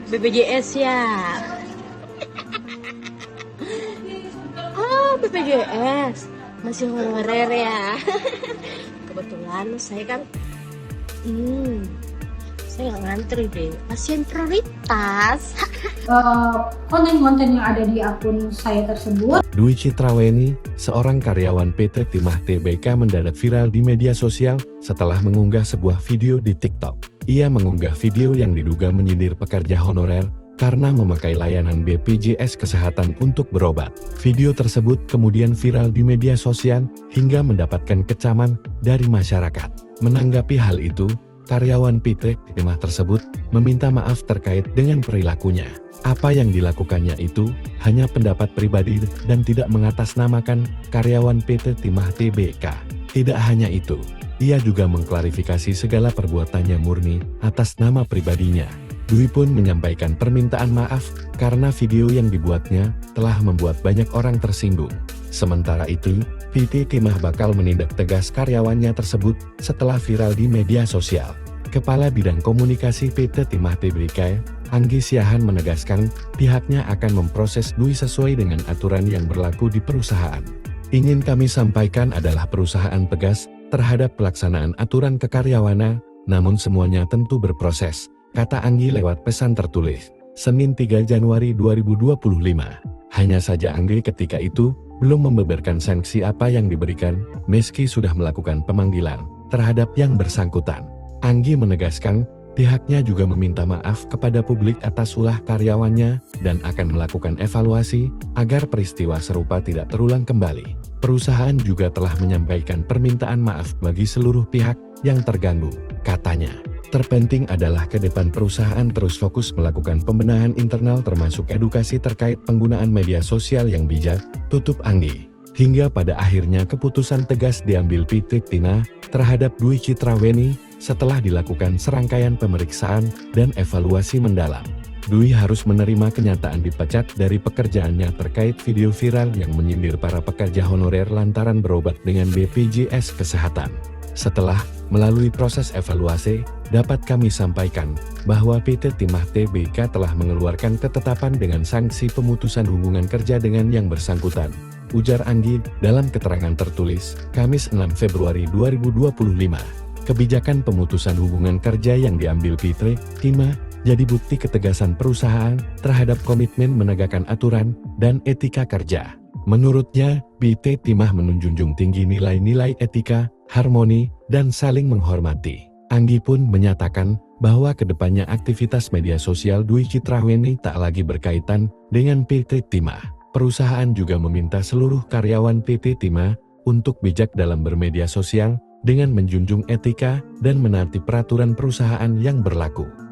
BPJS ya. Oh, BPJS masih honorer ya. Kebetulan saya kan saya nggak ngantri deh, pasien prioritas. Konten-konten yang ada di akun saya tersebut. Dwi Citraweni, seorang karyawan PT Timah Tbk, mendadak viral di media sosial setelah mengunggah sebuah video di TikTok. Ia mengunggah video yang diduga menyindir pekerja honorer karena memakai layanan BPJS Kesehatan untuk berobat. Video tersebut kemudian viral di media sosial hingga mendapatkan kecaman dari masyarakat. Menanggapi hal itu, karyawan PT Timah tersebut meminta maaf terkait dengan perilakunya. Apa yang dilakukannya itu hanya pendapat pribadi dan tidak mengatasnamakan karyawan PT Timah Tbk. Tidak hanya itu, ia juga mengklarifikasi segala perbuatannya murni atas nama pribadinya. Dwi pun menyampaikan permintaan maaf karena video yang dibuatnya telah membuat banyak orang tersinggung. Sementara itu, PT Timah bakal menindak tegas karyawannya tersebut setelah viral di media sosial. Kepala Bidang Komunikasi PT Timah Tbk, Anggi Siahan, menegaskan pihaknya akan memproses Dwi sesuai dengan aturan yang berlaku di perusahaan. Ingin kami sampaikan adalah perusahaan tegas terhadap pelaksanaan aturan kekaryawanan, namun semuanya tentu berproses, kata Anggi lewat pesan tertulis, Senin 3 Januari 2025. Hanya saja Anggi ketika itu belum membeberkan sanksi apa yang diberikan, meski sudah melakukan pemanggilan terhadap yang bersangkutan. Anggi menegaskan, pihaknya juga meminta maaf kepada publik atas ulah karyawannya dan akan melakukan evaluasi agar peristiwa serupa tidak terulang kembali. Perusahaan juga telah menyampaikan permintaan maaf bagi seluruh pihak yang terganggu, katanya. Terpenting adalah ke depan perusahaan terus fokus melakukan pembenahan internal termasuk edukasi terkait penggunaan media sosial yang bijak, tutup Anggi. Hingga pada akhirnya keputusan tegas diambil PT Timah terhadap Dwi Citraweni setelah dilakukan serangkaian pemeriksaan dan evaluasi mendalam. Dwi harus menerima kenyataan dipecat dari pekerjaannya terkait video viral yang menyindir para pekerja honorer lantaran berobat dengan BPJS Kesehatan. Setelah melalui proses evaluasi, dapat kami sampaikan bahwa PT Timah Tbk telah mengeluarkan ketetapan dengan sanksi pemutusan hubungan kerja dengan yang bersangkutan, ujar Anggi dalam keterangan tertulis, Kamis 6 Februari 2025. Kebijakan pemutusan hubungan kerja yang diambil PT Timah jadi bukti ketegasan perusahaan terhadap komitmen menegakkan aturan dan etika kerja. Menurutnya, PT Timah menjunjung tinggi nilai-nilai etika, harmoni, dan saling menghormati. Anggi pun menyatakan bahwa kedepannya aktivitas media sosial Dwi Citraweni tak lagi berkaitan dengan PT Timah. Perusahaan juga meminta seluruh karyawan PT Timah untuk bijak dalam bermedia sosial dengan menjunjung etika dan menaati peraturan perusahaan yang berlaku.